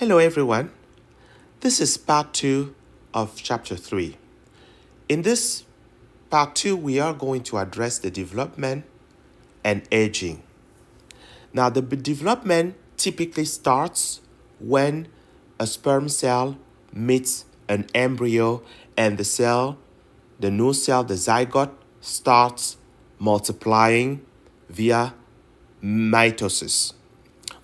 Hello everyone, this is part 2 of chapter 3. In this part 2, we are going to address the development and aging. Now the development typically starts when a sperm cell meets an embryo and the new cell, the zygote, starts multiplying via mitosis,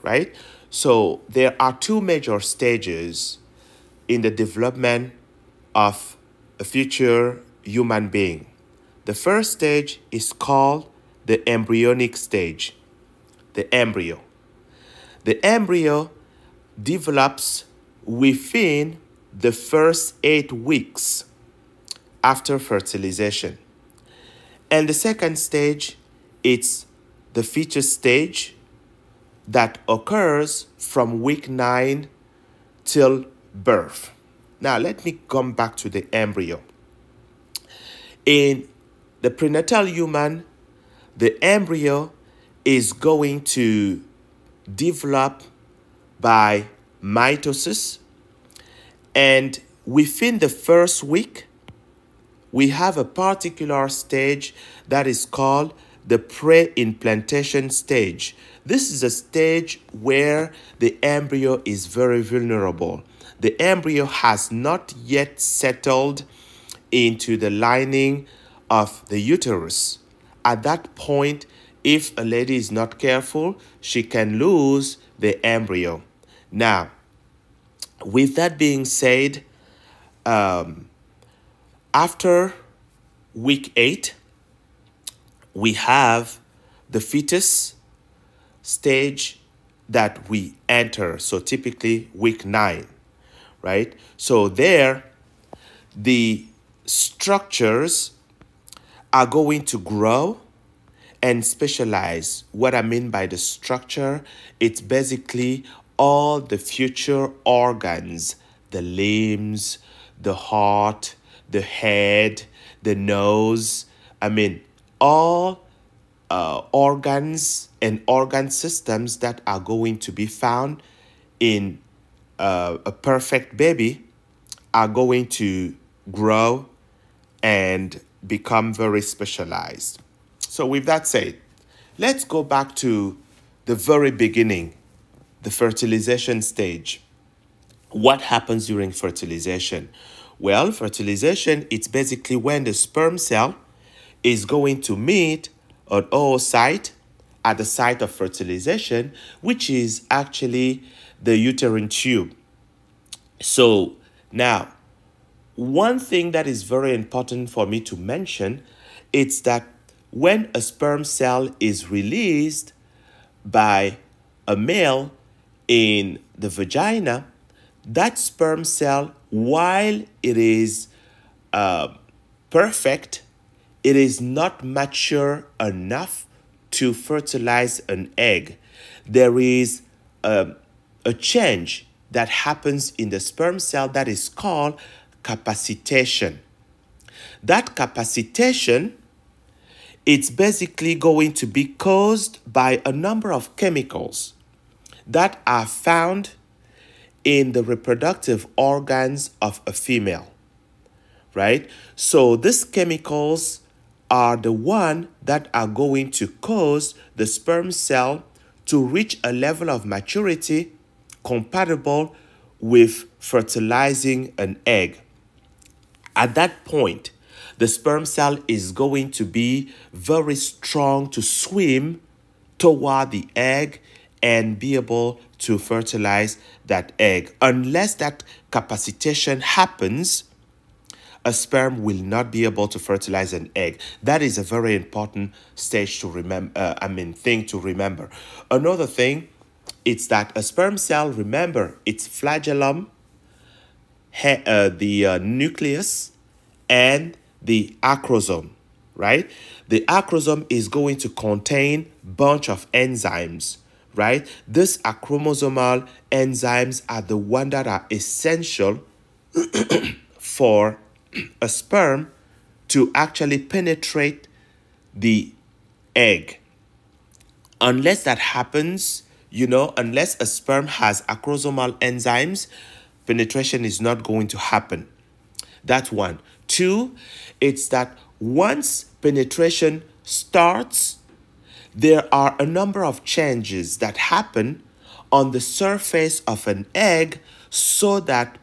right? So there are two major stages in the development of a future human being. The first stage is called the embryonic stage, the embryo. The embryo develops within the first 8 weeks after fertilization. And the second stage, it's the fetus stage that occurs from week 9 till birth. Now, let me come back to the embryo. In the prenatal human, the embryo is going to develop by mitosis, and within the first week, we have a particular stage that is called the pre-implantation stage. This is a stage where the embryo is very vulnerable. The embryo has not yet settled into the lining of the uterus. At that point, if a lady is not careful, she can lose the embryo. Now, with that being said, after week 8, we have the fetus stage that we enter. So typically week 9, right? So there, the structures are going to grow and specialize. What I mean by the structure, it's basically all the future organs, the limbs, the heart, the head, the nose, all organs and organ systems that are going to be found in a perfect baby are going to grow and become very specialized. So with that said, let's go back to the very beginning, the fertilization stage. What happens during fertilization? Well, fertilization, it's basically when the sperm cell is going to meet an oocyte at the site of fertilization, which is actually the uterine tube. So now, one thing that is very important for me to mention is that when a sperm cell is released by a male in the vagina, that sperm cell, while it is perfect, it is not mature enough to fertilize an egg. There is a change that happens in the sperm cell that is called capacitation. That capacitation, it's basically going to be caused by a number of chemicals that are found in the reproductive organs of a female, right? So these chemicals are the one that are going to cause the sperm cell to reach a level of maturity compatible with fertilizing an egg. At that point, the sperm cell is going to be very strong to swim toward the egg and be able to fertilize that egg. Unless that capacitation happens, a sperm will not be able to fertilize an egg. That is a very important stage to remember. Thing to remember. Another thing, it's that a sperm cell, remember, its flagellum, the nucleus, and the acrosome, right? The acrosome is going to contain a bunch of enzymes, right? These chromosomal enzymes are the ones that are essential for a sperm to actually penetrate the egg. Unless that happens, unless a sperm has acrosomal enzymes, penetration is not going to happen. That's one. Two, it's that once penetration starts, there are a number of changes that happen on the surface of an egg so that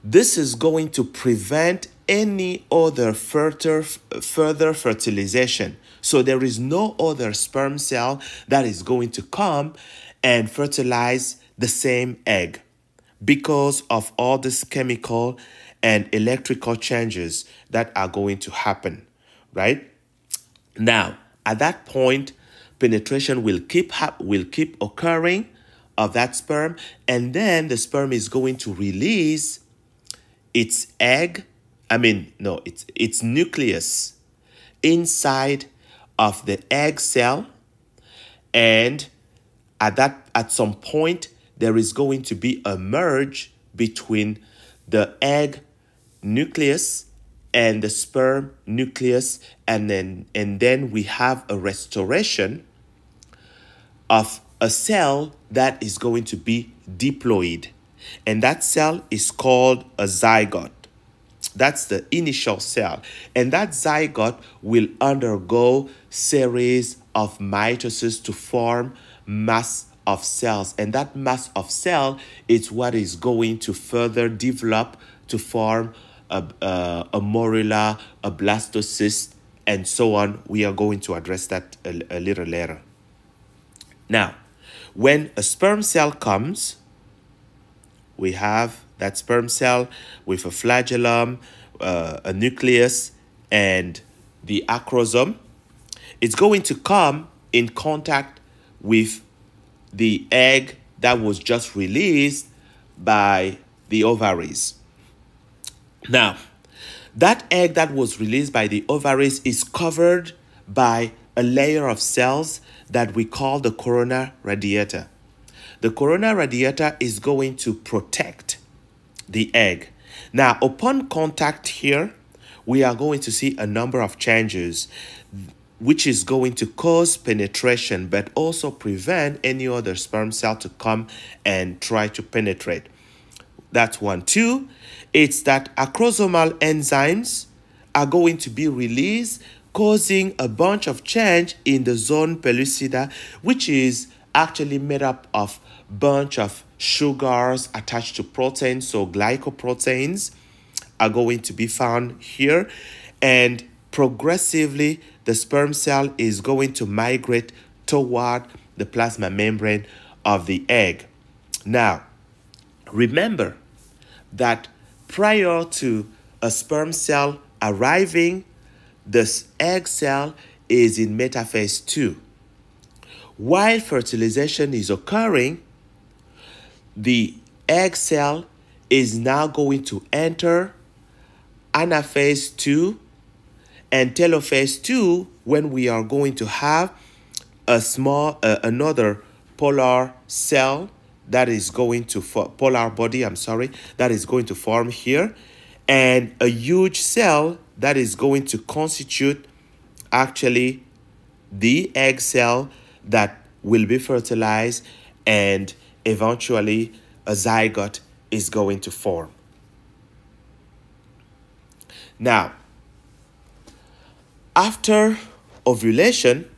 this is going to prevent any other further fertilization. So there is no other sperm cell that is going to come and fertilize the same egg because of all these chemical and electrical changes that are going to happen, right? Now, at that point, penetration will keep occurring of that sperm, and then the sperm is going to release its its nucleus inside of the egg cell, and at some point there is going to be a merge between the egg nucleus and the sperm nucleus, and then we have a restoration of a cell that is going to be diploid, and that cell is called a zygote. That's the initial cell, and that zygote will undergo series of mitosis to form mass of cells, and that mass of cell is what is going to further develop to form a morula, a blastocyst, and so on. We are going to address that a little later. Now, when a sperm cell comes, we have that sperm cell with a flagellum, a nucleus, and the acrosome. It's going to come in contact with the egg that was just released by the ovaries. Now, that egg that was released by the ovaries is covered by a layer of cells that we call the corona radiata. The corona radiata is going to protect the egg. Now, upon contact here, we are going to see a number of changes, which is going to cause penetration, but also prevent any other sperm cell to come and try to penetrate. That's one. Two, it's that acrosomal enzymes are going to be released, causing a bunch of change in the zone pellucida, which is actually made up of bunch of sugars attached to proteins. So glycoproteins are going to be found here, and progressively the sperm cell is going to migrate toward the plasma membrane of the egg. Now, remember that prior to a sperm cell arriving, this egg cell is in metaphase 2. While fertilization is occurring, the egg cell is now going to enter anaphase 2 and telophase 2, when we are going to have another polar cell that is going to polar body, that is going to form here, and a huge cell that is going to constitute actually the egg cell that will be fertilized, and eventually a zygote is going to form. Now, after ovulation,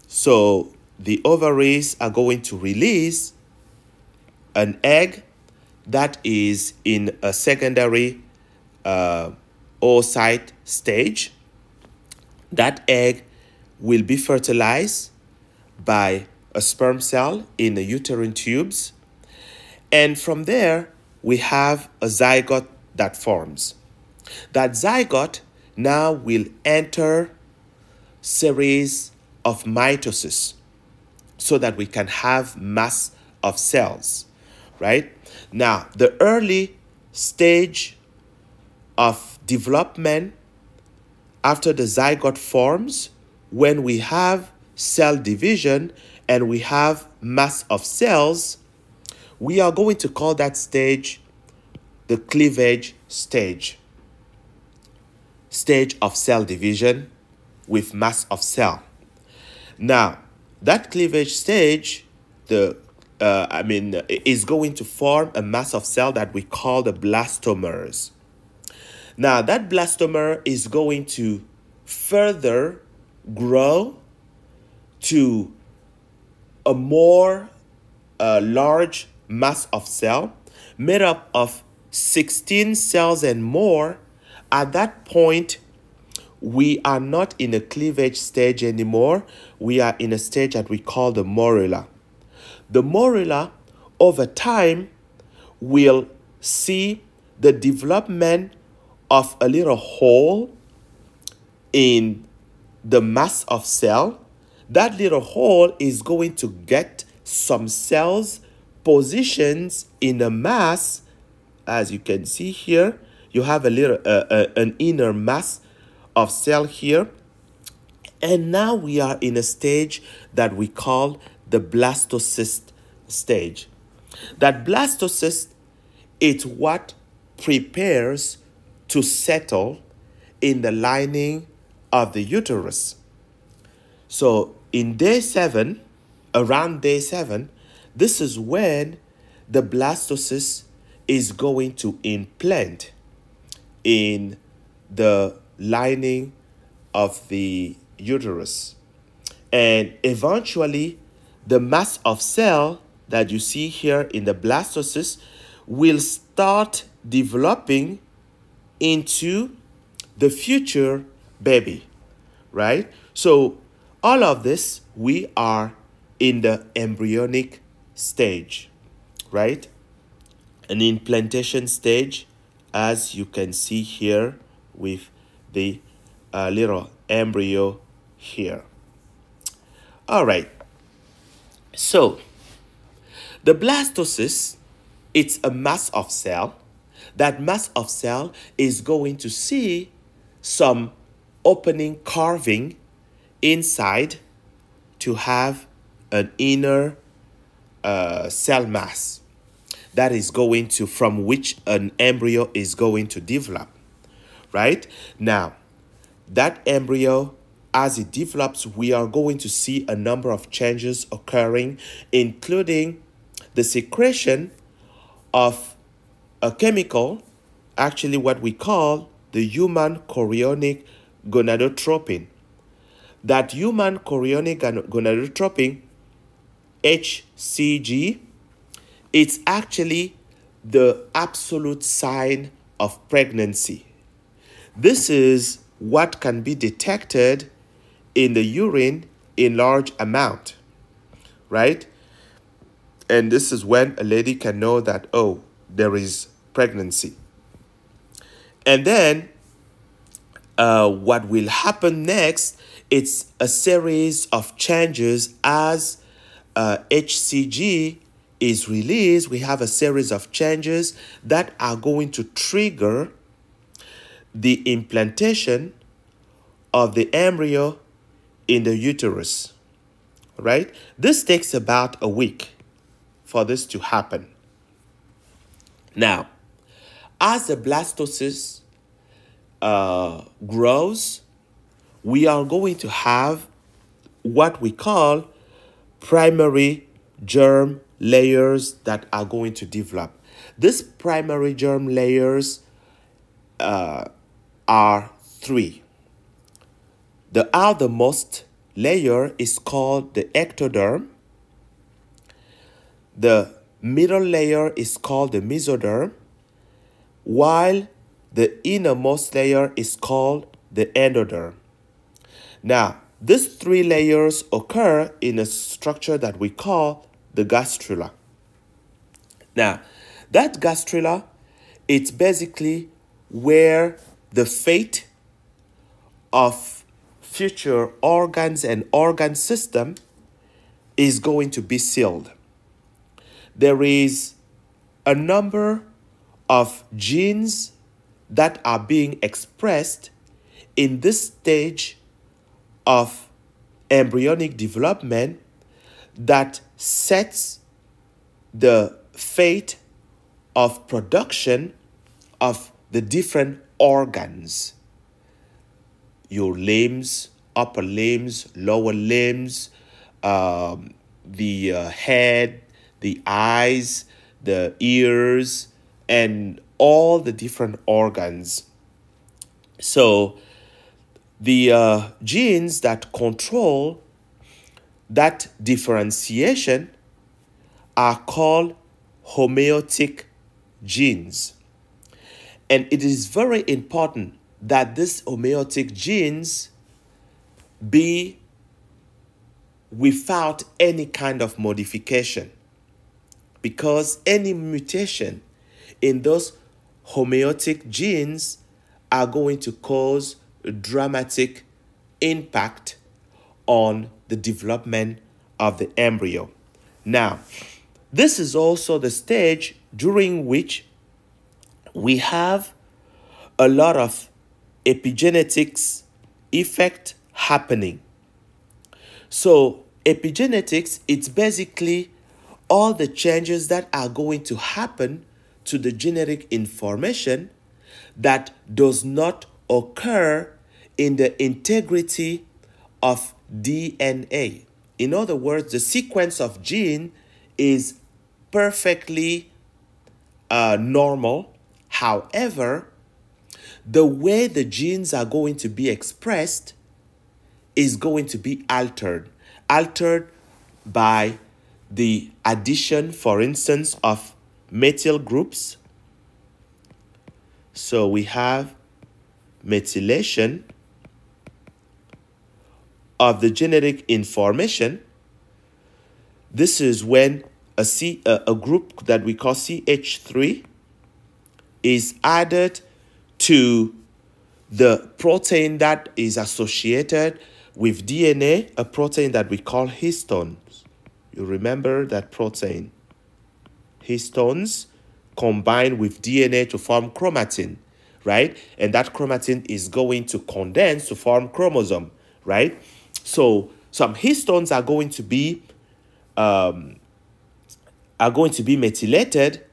so the ovaries are going to release an egg that is in a secondary oocyte stage. That egg will be fertilized by a sperm cell in the uterine tubes, and from there we have a zygote that forms. That zygote now will enter series of mitosis so that we can have mass of cells, right? Now, the early stage of development after the zygote forms, when we have cell division and we have mass of cells, we are going to call that stage the cleavage stage. Stage of cell division with mass of cell. Now, that cleavage stage the is going to form a mass of cell that we call the blastomers. Now that blastomer is going to further grow to a more large mass of cell made up of 16 cells and more. At that point, we are not in a cleavage stage anymore. We are in a stage that we call the morula. The morula, over time, will see the development of a little hole in the mass of cell. That little hole is going to get some cells positions in the mass. As you can see here, you have a little an inner mass of cell here. And now we are in a stage that we call the blastocyst stage. That blastocyst is what prepares to settle in the lining of the uterus. So in day 7, around day 7, this is when the blastocyst is going to implant in the lining of the uterus. And eventually, the mass of cell that you see here in the blastocyst will start developing into the future baby, right? So all of this, we are in the embryonic stage, right? An implantation stage, as you can see here with the little embryo here. All right. So the blastocyst, it's a mass of cell. That mass of cell is going to see some opening carving inside to have an inner cell mass that is going to, from which an embryo is going to develop, right? Now, that embryo, as it develops, we are going to see a number of changes occurring, including the secretion of a chemical, actually what we call the human chorionic gonadotropin. That human chorionic gonadotropin, HCG, it's actually the absolute sign of pregnancy. This is what can be detected in the urine in large amount, right? And this is when a lady can know that, oh, there is pregnancy. And then what will happen next, it's a series of changes as HCG is released. We have a series of changes that are going to trigger the implantation of the embryo in the uterus, right? This takes about a week for this to happen. Now, as the blastocyst grows, we are going to have what we call primary germ layers that are going to develop. These primary germ layers are 3. The outermost layer is called the ectoderm. The middle layer is called the mesoderm, while the innermost layer is called the endoderm. Now, these 3 layers occur in a structure that we call the gastrula. Now, that gastrula, it's basically where the fate of future organs and organ system is going to be sealed. There is a number of genes that are being expressed in this stage of embryonic development that sets the fate of production of the different organs. Your limbs, upper limbs, lower limbs, the head, the eyes, the ears, and all the different organs. So the genes that control that differentiation are called homeotic genes. And it is very important that these homeotic genes be without any kind of modification, because any mutation in those homeotic genes are going to cause a dramatic impact on the development of the embryo. Now, this is also the stage during which we have a lot of epigenetics effect happening. So epigenetics, it's basically all the changes that are going to happen to the genetic information that does not occur in the integrity of DNA. In other words, the sequence of gene is perfectly normal. However, the way the genes are going to be expressed is going to be altered by the addition, for instance, of methyl groups. So we have methylation of the genetic information. This is when a group that we call CH3 is added to the protein that is associated with DNA, a protein that we call histones. You remember that protein. Histones combine with DNA to form chromatin, right? And that chromatin is going to condense to form chromosome, right? So some histones are going to be methylated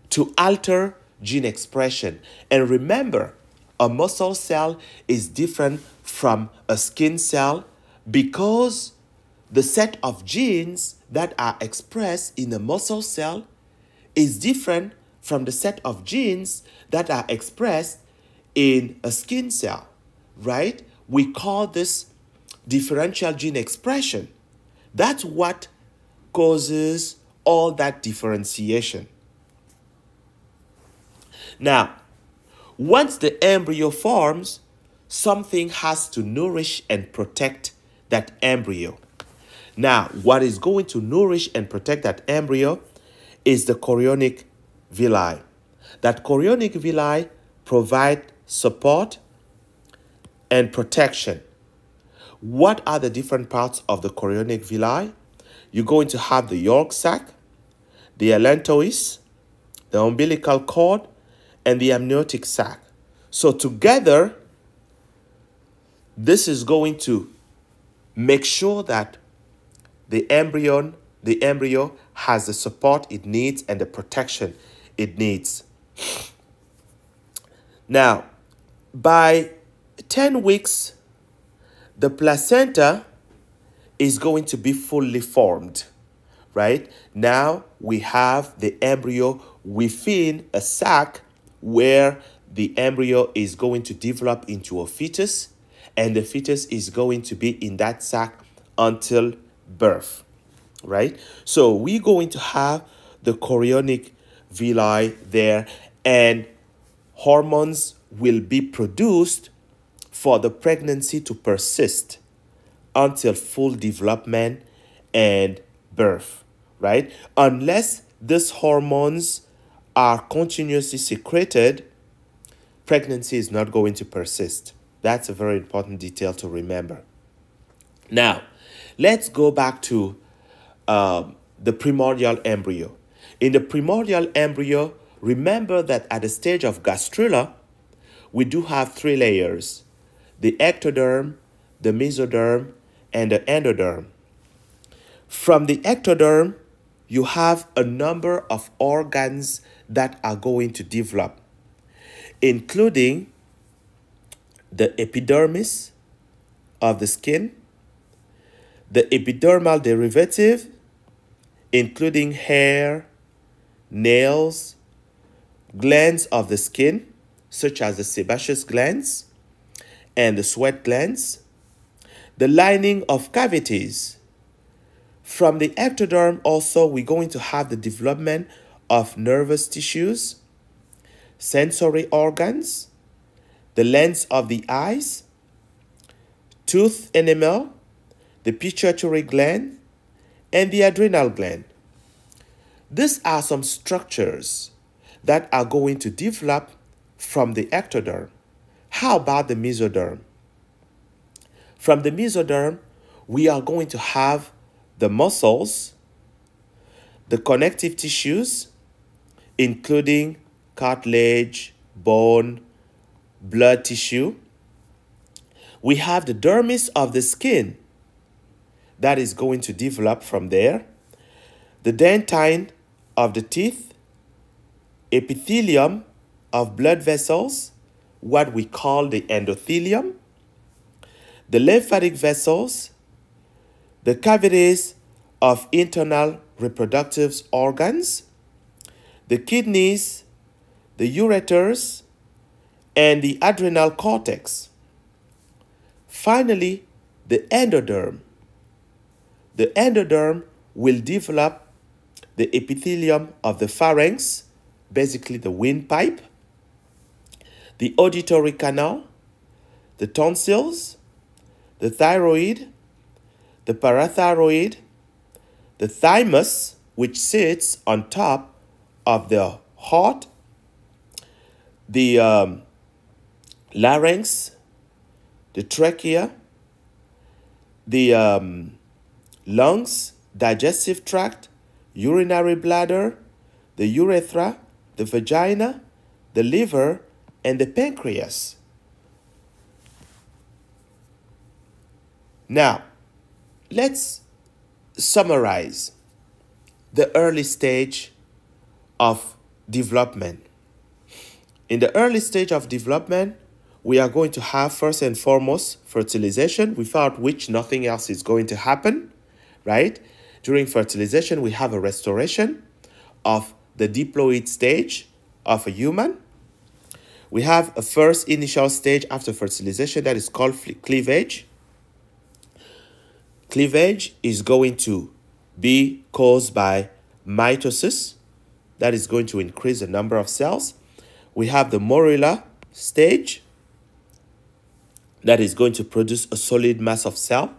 to alter gene expression. And remember, a muscle cell is different from a skin cell because the set of genes that are expressed in a muscle cell is different from the set of genes that are expressed in a skin cell, right? We call this differential gene expression. That's what causes all that differentiation. Now, once the embryo forms, something has to nourish and protect that embryo. Now, what is going to nourish and protect that embryo is the chorionic villi. That chorionic villi provide support and protection. What are the different parts of the chorionic villi? You're going to have the yolk sac, the allantois, the umbilical cord, and the amniotic sac. So together, this is going to make sure that the embryo has the support it needs and the protection it needs. Now, by 10 weeks, the placenta is going to be fully formed, right? Now we have the embryo within a sac where the embryo is going to develop into a fetus, and the fetus is going to be in that sac until birth, right? So we're going to have the chorionic villi there, and hormones will be produced for the pregnancy to persist until full development and birth, right? Unless these hormones are continuously secreted, pregnancy is not going to persist. That's a very important detail to remember. Now, let's go back to the primordial embryo. In the primordial embryo, remember that at the stage of gastrula, we do have 3 layers: the ectoderm, the mesoderm, and the endoderm. From the ectoderm, you have a number of organs that are going to develop, including the epidermis of the skin, the epidermal derivative, including hair, nails, glands of the skin, such as the sebaceous glands and the sweat glands, the lining of cavities. From the ectoderm also, we're going to have the development of nervous tissues, sensory organs, the lens of the eyes, tooth enamel, the pituitary gland, and the adrenal gland. These are some structures that are going to develop from the ectoderm. How about the mesoderm? From the mesoderm, we are going to have the muscles, the connective tissues, including cartilage, bone, blood tissue. We have the dermis of the skin that is going to develop from there, the dentine of the teeth, epithelium of blood vessels, what we call the endothelium, the lymphatic vessels, the cavities of internal reproductive organs, the kidneys, the ureters, and the adrenal cortex. Finally, the endoderm. The endoderm will develop the epithelium of the pharynx, basically the windpipe, the auditory canal, the tonsils, the thyroid, the parathyroid, the thymus, which sits on top of the heart, the larynx, the trachea, the lungs, digestive tract, urinary bladder, the urethra, the vagina, the liver, and the pancreas. Now, let's summarize the early stage of development. In the early stage of development, we are going to have first and foremost fertilization, without which nothing else is going to happen, right? During fertilization, we have a restoration of the diploid stage of a human. We have a first initial stage after fertilization that is called cleavage. Cleavage is going to be caused by mitosis, that is going to increase the number of cells. We have the morula stage, that is going to produce a solid mass of cell.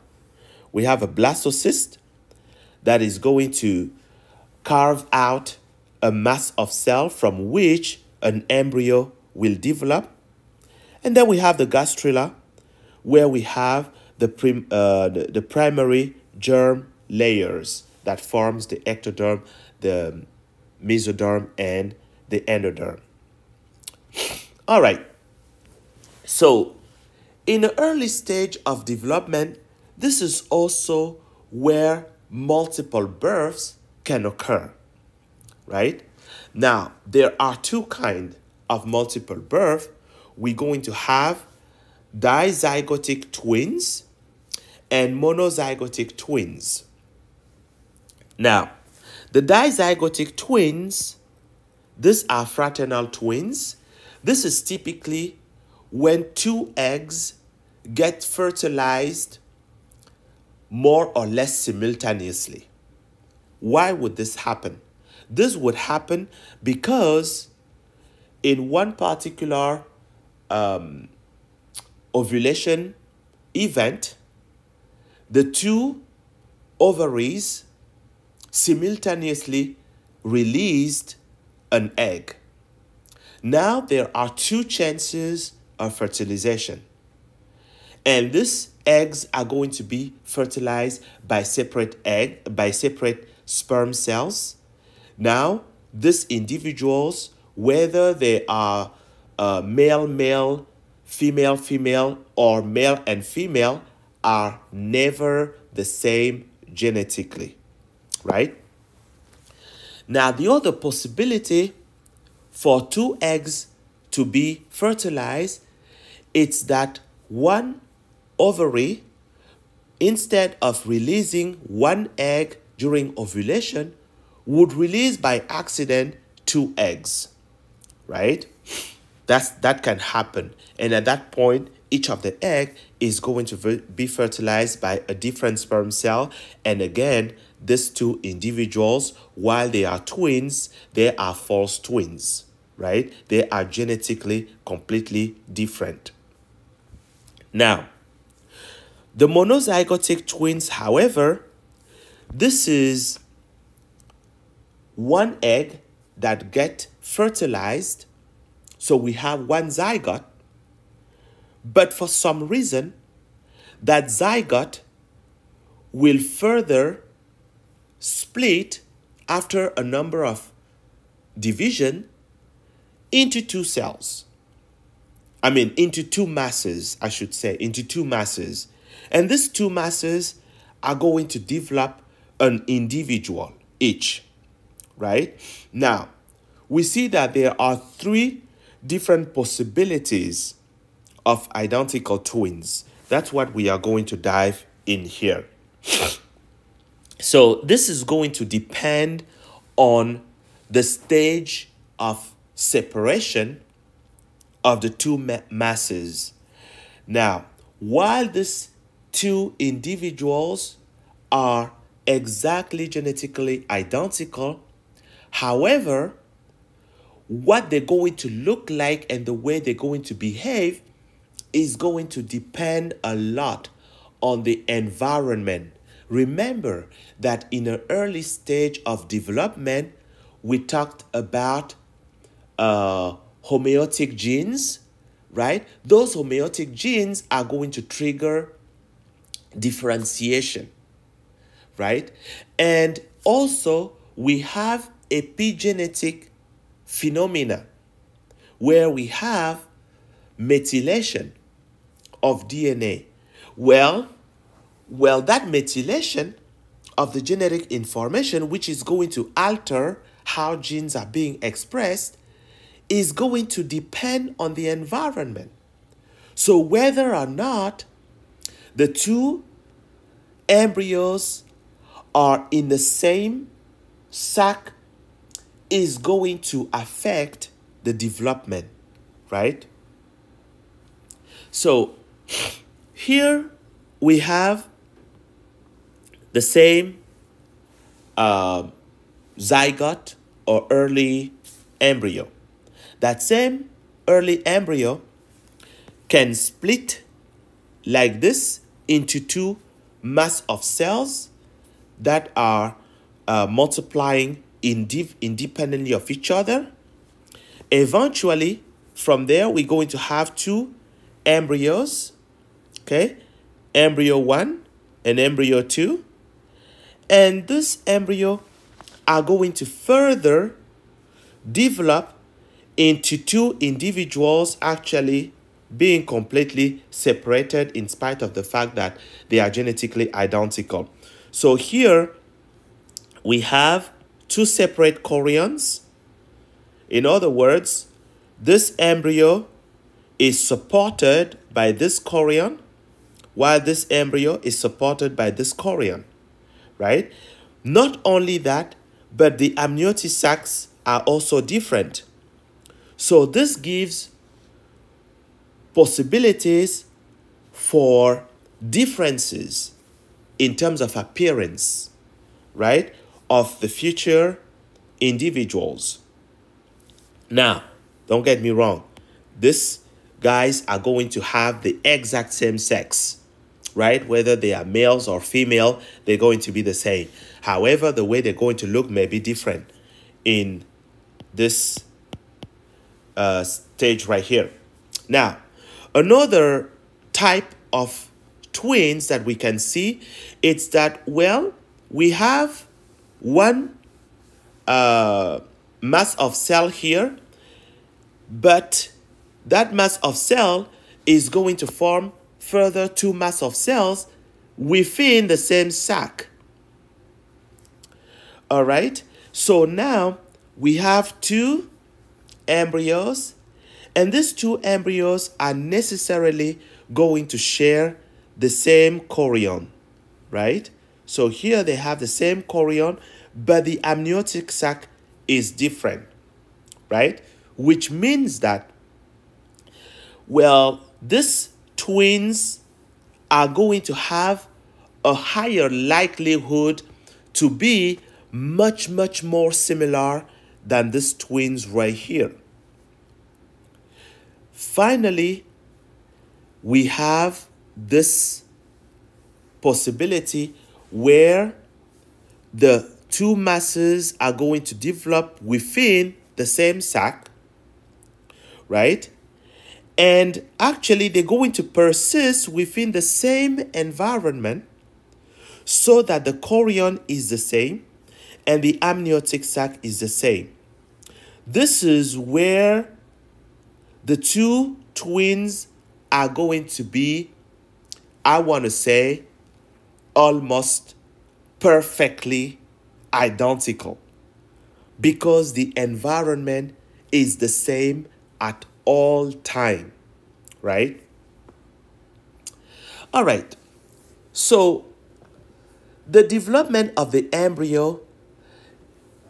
We have a blastocyst, that is going to carve out a mass of cell from which an embryo will develop. And then we have the gastrula, where we have the primary germ layers that forms the ectoderm, the mesoderm, and the endoderm. All right. So, in the early stage of development, this is also where multiple births can occur, right? Now, there are two kinds of multiple birth. We're going to have dizygotic twins and monozygotic twins. Now, the dizygotic twins, these are fraternal twins. This is typically when two eggs get fertilized more or less simultaneously. Why would this happen? This would happen because in one particular ovulation event, the two ovaries simultaneously released an egg. Now there are two chances of fertilization, and these eggs are going to be fertilized by separate sperm cells. Now, these individuals, whether they are male, female, or male and female, are never the same genetically, right? Now, the other possibility for two eggs to be fertilized, it's that one ovary, instead of releasing one egg during ovulation, would release by accident 2 eggs, right? That can happen. And at that point, each of the egg is going to be fertilized by a different sperm cell. And again, these 2 individuals, while they are twins, they are false twins, right? They are genetically completely different. Now, the monozygotic twins, however, this is one egg that get fertilized. So we have one zygote, but for some reason, that zygote will further split after a number of division into 2 cells. Into 2 masses, I should say, into 2 masses. And these 2 masses are going to develop an individual each, right? Now, we see that there are 3 different possibilities of identical twins. That's what we are going to dive in here. So this is going to depend on the stage of separation of the 2 masses. Now, while these 2 individuals are exactly genetically identical, however, what they're going to look like and the way they're going to behave is going to depend a lot on the environment. Remember that in an early stage of development, we talked about homeotic genes, right? Those homeotic genes are going to trigger differentiation, right? And also, we have epigenetic phenomena where we have methylation of DNA. Well, that methylation of the genetic information, which is going to alter how genes are being expressed, is going to depend on the environment. So whether or not the 2 embryos are in the same sac is going to affect the development, right? So here we have the same zygote or early embryo. That same early embryo can split like this into 2 mass of cells that are multiplying independently of each other. Eventually, from there, we're going to have 2 embryos, okay? Embryo 1 and embryo 2. And this embryo are going to further develop into 2 individuals actually being completely separated in spite of the fact that they are genetically identical. So here we have 2 separate chorions. In other words, this embryo is supported by this chorion, while this embryo is supported by this chorion, right? Not only that, but the amniotic sacs are also different. So this gives possibilities for differences in terms of appearance, right, of the future individuals. Now, don't get me wrong. These guys are going to have the exact same sex, right? Whether they are males or female, they're going to be the same. However, the way they're going to look may be different in this stage right here. Now, another type of twins that we can see, it's that, well, we have one mass of cell here, but that mass of cell is going to form further 2 mass of cells within the same sac. All right, so now we have 2 embryos, and these 2 embryos are necessarily going to share the same chorion, right? So here they have the same chorion, but the amniotic sac is different, right? Which means that, well, these twins are going to have a higher likelihood to be much, much more similar than these twins right here. Finally, we have this possibility where the two masses are going to develop within the same sac, right? And actually, they're going to persist within the same environment so that the chorion is the same and the amniotic sac is the same. This is where the two twins are going to be, I want to say, almost perfectly identical because the environment is the same at all time, right? All right. So the development of the embryo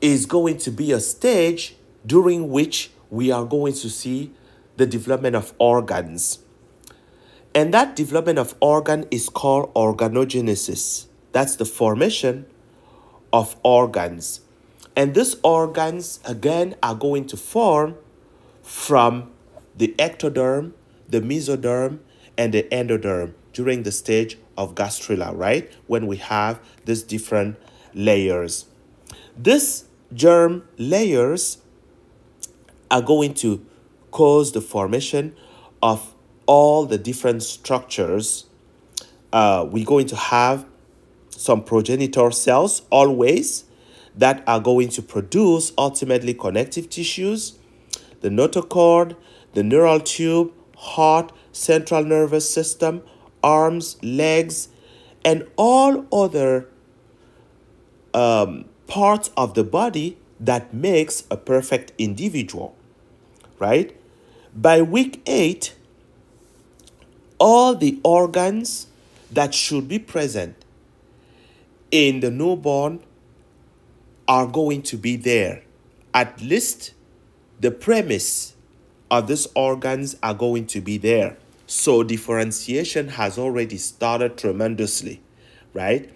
is going to be a stage during which we are going to see the development of organs. And that development of organ is called organogenesis. That's the formation of organs. And these organs, again, are going to form from the ectoderm, the mesoderm, and the endoderm during the stage of gastrula, right? When we have these different layers. These germ layers are going to cause the formation of all the different structures. We're going to have some progenitor cells always that are going to produce ultimately connective tissues, the notochord, the neural tube, heart, central nervous system, arms, legs, and all other parts of the body that makes a perfect individual, right? By week 8, all the organs that should be present in the newborn are going to be there. At least the premise of these organs are going to be there. So differentiation has already started tremendously, right?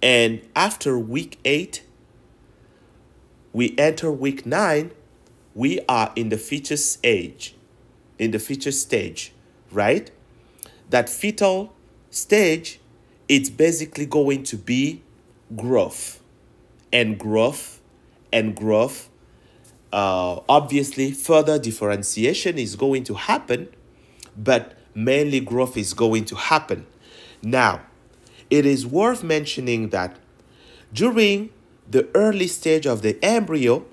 And after week 8, we enter week 9, we are in the fetus age, stage, right? That fetal stage, it's basically going to be growth and growth and growth. Obviously, further differentiation is going to happen, but mainly growth is going to happen. Now, it is worth mentioning that during the early stage of the embryo,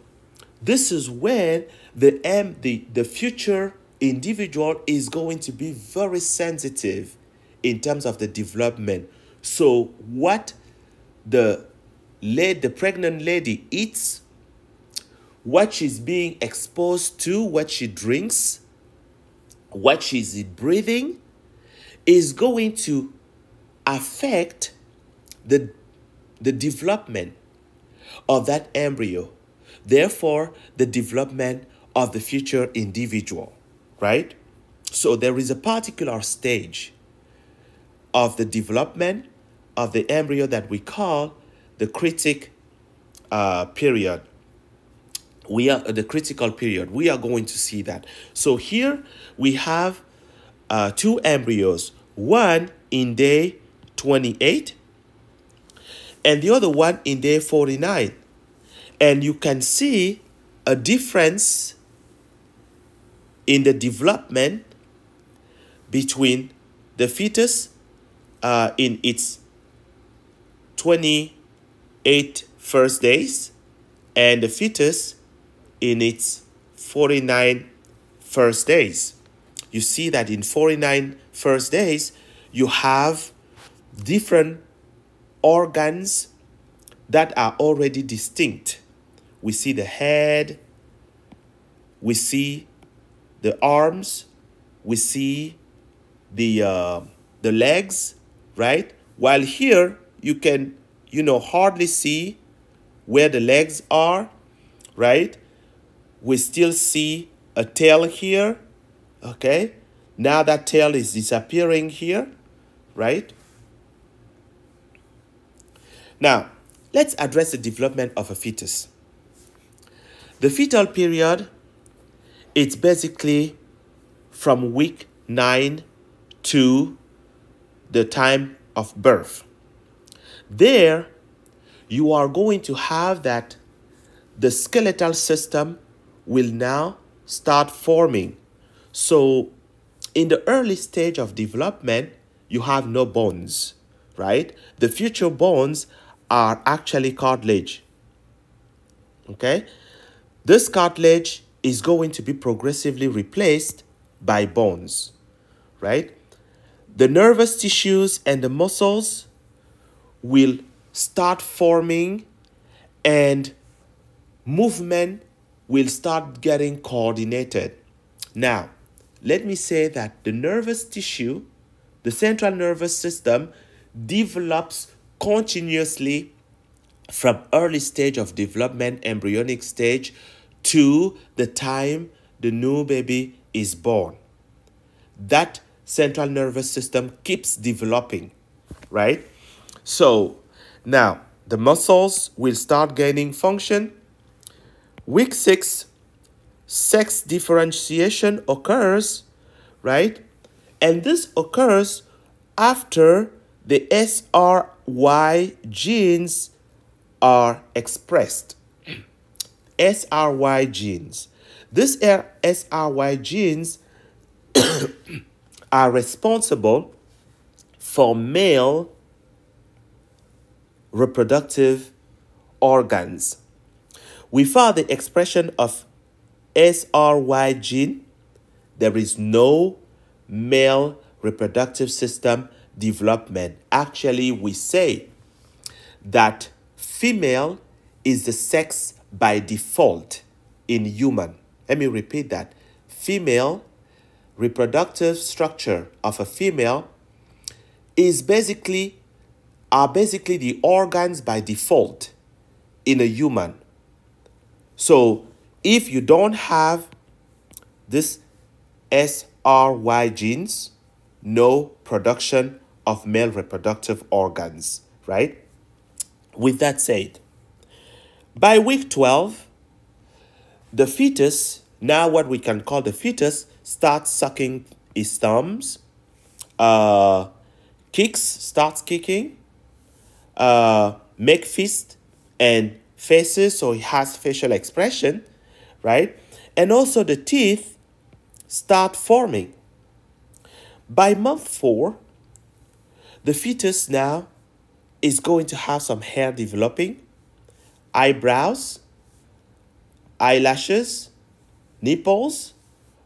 this is when the future individual is going to be very sensitive in terms of the development. So what the pregnant lady eats, what she's being exposed to, what she drinks, what she's breathing, is going to affect the development of that embryo. Therefore, the development of the future individual, right? So there is a particular stage of the development of the embryo that we call the critic period. We are the critical period. We are going to see that. So here we have two embryos, one in day 28 and the other one in day 49. And you can see a difference in the development between the fetus in its 28 first days and the fetus in its 49 first days. You see that in 49 first days, you have different organs that are already distinct. We see the head, we see the arms, we see the legs, right? While here, you can, hardly see where the legs are, right? We still see a tail here, okay? Now that tail is disappearing here, right? Now, let's address the development of a fetus. The fetal period, it's basically from week 9 to the time of birth. There, you are going to have that the skeletal system will now start forming. So, in the early stage of development, you have no bones, right? The future bones are actually cartilage, okay? This cartilage is going to be progressively replaced by bones, right? The nervous tissues and the muscles will start forming, and movement will start getting coordinated. Now, let me say that the nervous tissue, the central nervous system, develops continuously from early stage of development, embryonic stage, to the time the new baby is born. That central nervous system keeps developing, right? So now the muscles will start gaining function. Week 6, sex differentiation occurs, right? And this occurs after the SRY genes are expressed. SRY genes. These SRY genes are responsible for male reproductive organs. Without the expression of SRY gene, there is no male reproductive system development. Actually, we say that female is the sex by default in human. Let me repeat that. Female reproductive structure of a female are basically the organs by default in a human. So if you don't have this SRY genes, no production of male reproductive organs, right? With that said, by week 12, the fetus, now what we can call the fetus, starts sucking his thumbs, starts kicking, make fist and faces, so he has facial expression, right? And also the teeth start forming. By month 4, the fetus now is going to have some hair developing, eyebrows, eyelashes, nipples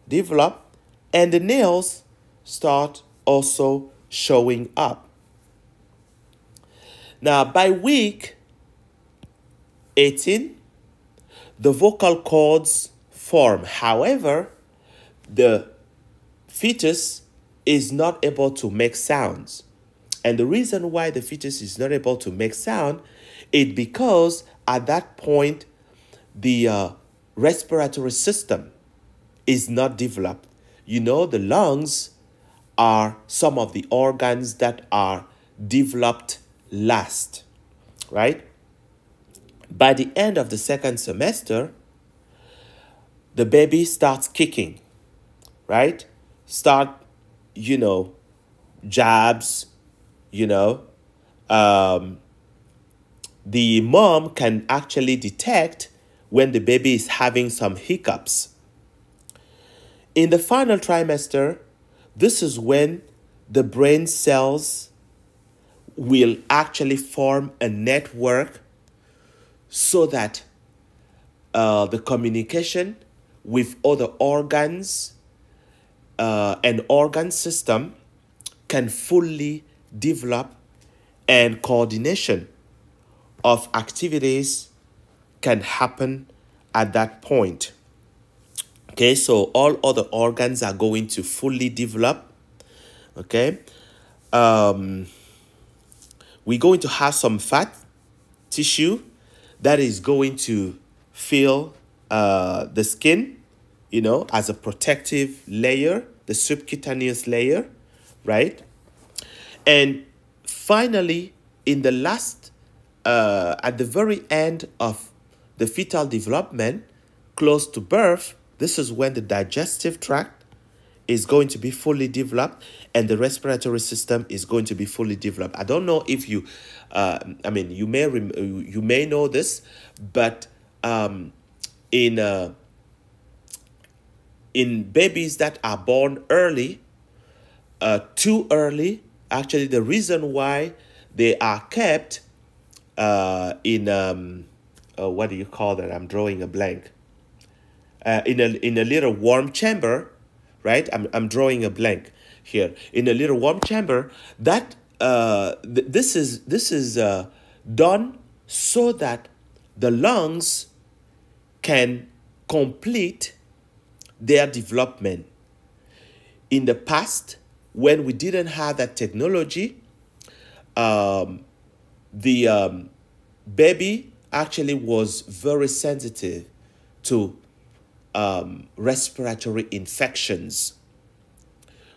develop, and the nails start also showing up. Now, by week 18, the vocal cords form. However, the fetus is not able to make sounds. And the reason why the fetus is not able to make sound is because at that point, the respiratory system is not developed. You know, the lungs are some of the organs that are developed last, right? By the end of the second semester, the baby starts kicking, right? Start, jabs, the mom can actually detect when the baby is having some hiccups. In the final trimester, this is when the brain cells will actually form a network so that the communication with other organs and organ system can fully develop, and coordination of activities can happen at that point. Okay, so all other organs are going to fully develop. Okay, we're going to have some fat tissue that is going to fill the skin, you know, as a protective layer, the subcutaneous layer, right? And finally, in the last, at the very end of the fetal development, close to birth, this is when the digestive tract is going to be fully developed and the respiratory system is going to be fully developed. I don't know if you, I mean, you may know this, but in babies that are born early, too early, actually the reason why they are kept in what do you call that? I'm drawing a blank. In a little warm chamber, right? I'm drawing a blank here. In a little warm chamber, that this is done so that the lungs can complete their development. In the past, when we didn't have that technology, the baby actually was very sensitive to respiratory infections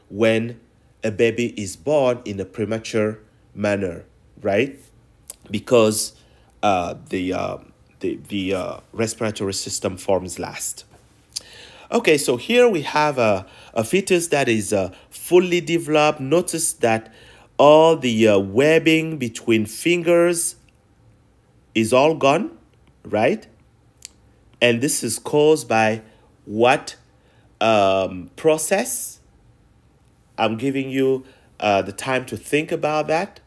when a baby is born in a premature manner, right? Because the respiratory system forms last. Okay, so here we have a fetus that is fully developed. Notice that all the webbing between fingers is all gone, right? And this is caused by what process? I'm giving you the time to think about that,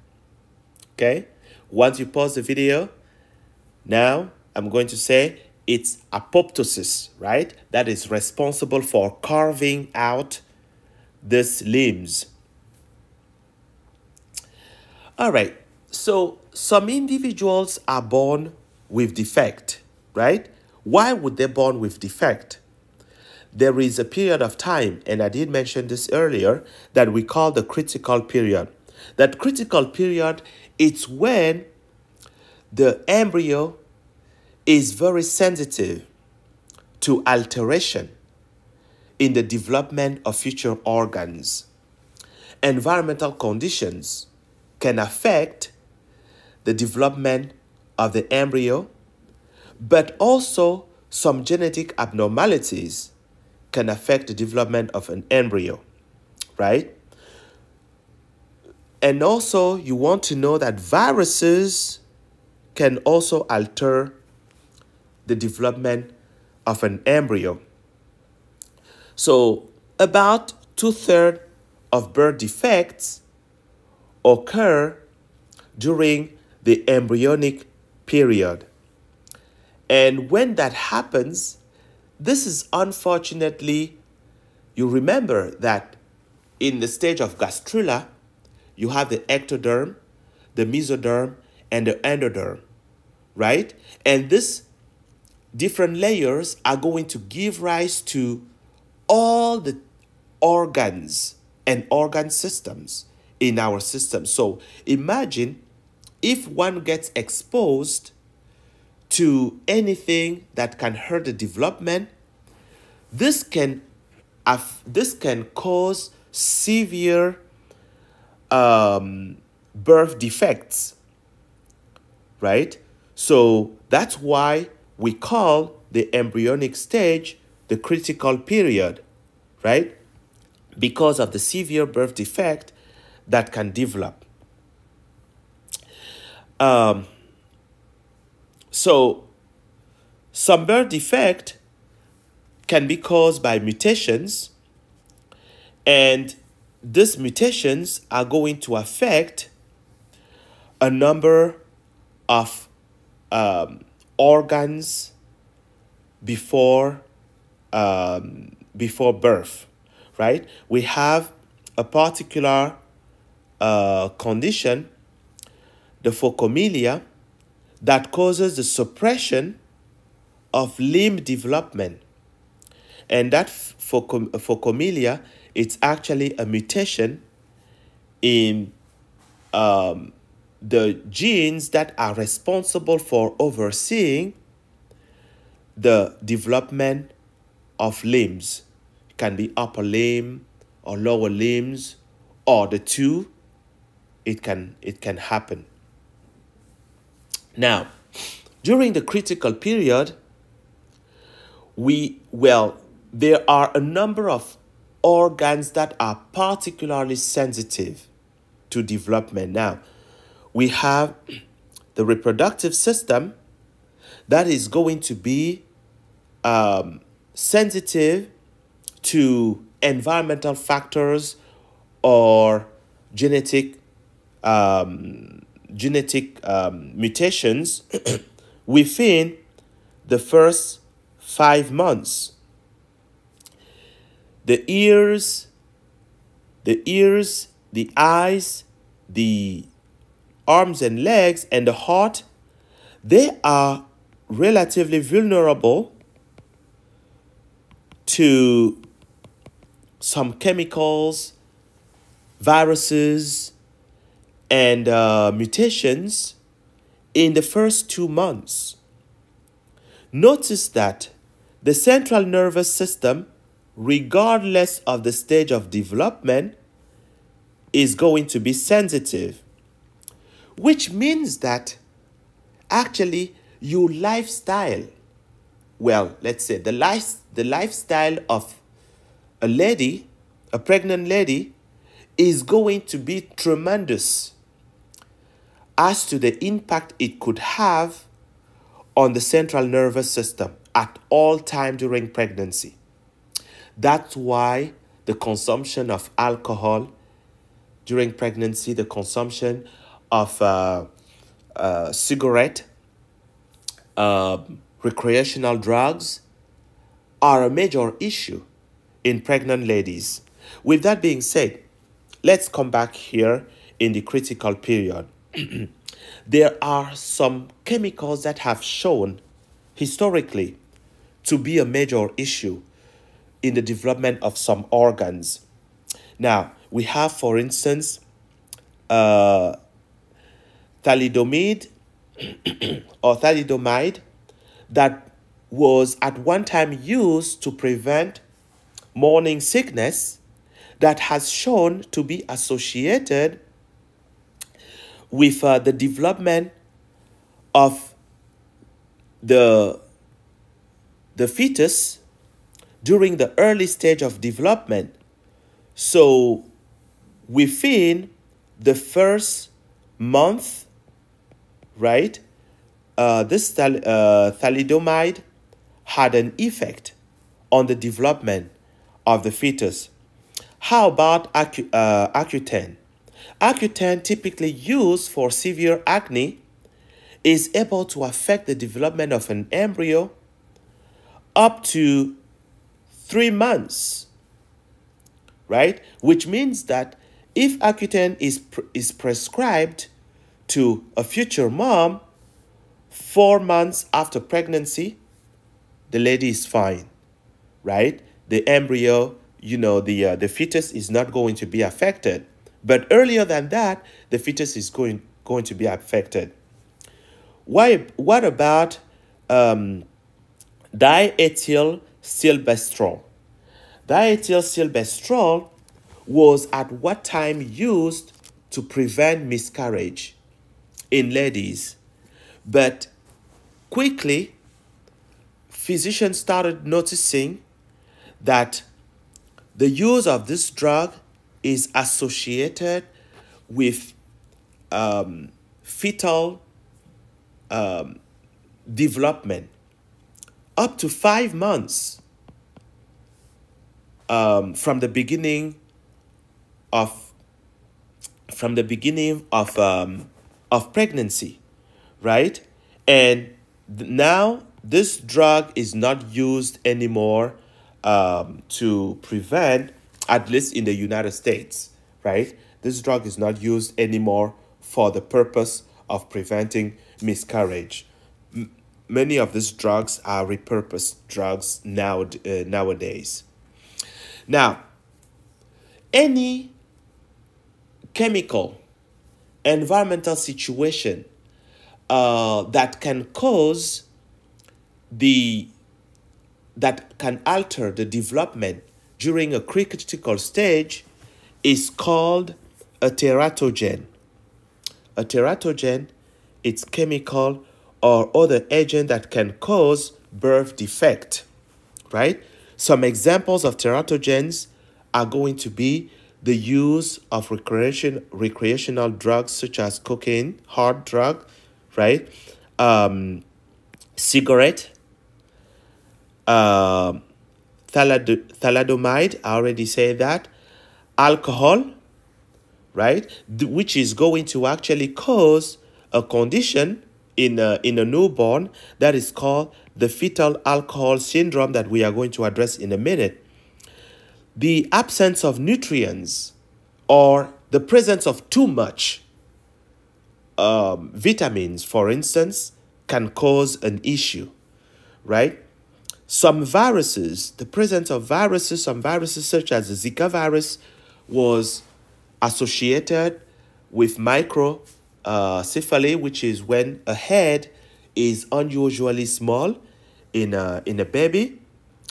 okay? Once you pause the video, now I'm going to say it's apoptosis, right? That is responsible for carving out these limbs. All right, so some individuals are born with defect, right? Why would they born with defect? There is a period of time, and I did mention this earlier, that we call the critical period. That critical period, it's when the embryo is very sensitive to alteration in the development of future organs. Environmental conditions can affect the development of the embryo, but also some genetic abnormalities can affect the development of an embryo, right? And also, you want to know that viruses can also alter the development of an embryo. So, about 2/3 of birth defects occur during the embryonic period. And when that happens, this is unfortunately, you remember that in the stage of gastrula, you have the ectoderm, the mesoderm, and the endoderm, right? And these different layers are going to give rise to all the organs and organ systems in our system. So imagine if one gets exposed to anything that can hurt the development, this can cause severe birth defects, right? So that's why we call the embryonic stage the critical period, right? Because of the severe birth defect that can develop. So some birth defect can be caused by mutations, and these mutations are going to affect a number of organs before birth, right? We have a particular condition, the phocomelia, that causes the suppression of limb development. And that phocomelia, it's actually a mutation in the genes that are responsible for overseeing the development of limbs. It can be upper limb or lower limbs or the two. It can happen. Now, during the critical period, there are a number of organs that are particularly sensitive to development. Now, we have the reproductive system that is going to be sensitive to environmental factors or genetic mutations within the first 5 months. The ears, the eyes, the arms and legs, and the heart, they are relatively vulnerable to some chemicals, viruses, and mutations in the first 2 months. Notice that the central nervous system, regardless of the stage of development, is going to be sensitive, which means that actually your lifestyle, well, let's say the lifestyle of a pregnant lady, is going to be tremendous as to the impact it could have on the central nervous system at all time during pregnancy. That's why the consumption of alcohol during pregnancy, the consumption of cigarette, recreational drugs are a major issue in pregnant ladies. With that being said, let's come back here in the critical period. There are some chemicals that have shown historically to be a major issue in the development of some organs. Now, we have, for instance, thalidomide or thalidomide that was at one time used to prevent morning sickness, that has shown to be associated with the development of the fetus during the early stage of development. So within the first month, right, this thalidomide had an effect on the development of the fetus. How about Accutane? Accutane, typically used for severe acne, is able to affect the development of an embryo up to 3 months, right? Which means that if Accutane is prescribed to a future mom 4 months after pregnancy, the lady is fine, right? The embryo, the fetus is not going to be affected. But earlier than that, the fetus is going to be affected. What about diethylstilbestrol? Diethylstilbestrol was at what time used to prevent miscarriage in ladies. But quickly, physicians started noticing that the use of this drug is associated with fetal development up to 5 months from the beginning of pregnancy, right? And now this drug is not used anymore to prevent, at least in the United States, right? This drug is not used anymore for the purpose of preventing miscarriage. Many of these drugs are repurposed drugs nowadays. Now, any chemical, environmental situation that can cause that can alter the development during a critical stage is called a teratogen. A teratogen, it's chemical or other agent that can cause birth defect, right? Some examples of teratogens are going to be the use of recreational drugs such as cocaine, hard drug, right? Cigarette, thalidomide, I already said that, alcohol, right, which is going to actually cause a condition in a newborn that is called the fetal alcohol syndrome that we are going to address in a minute. The absence of nutrients or the presence of too much vitamins, for instance, can cause an issue, right? Some viruses, the presence of viruses, some viruses such as the Zika virus was associated with microcephaly, which is when a head is unusually small in a baby.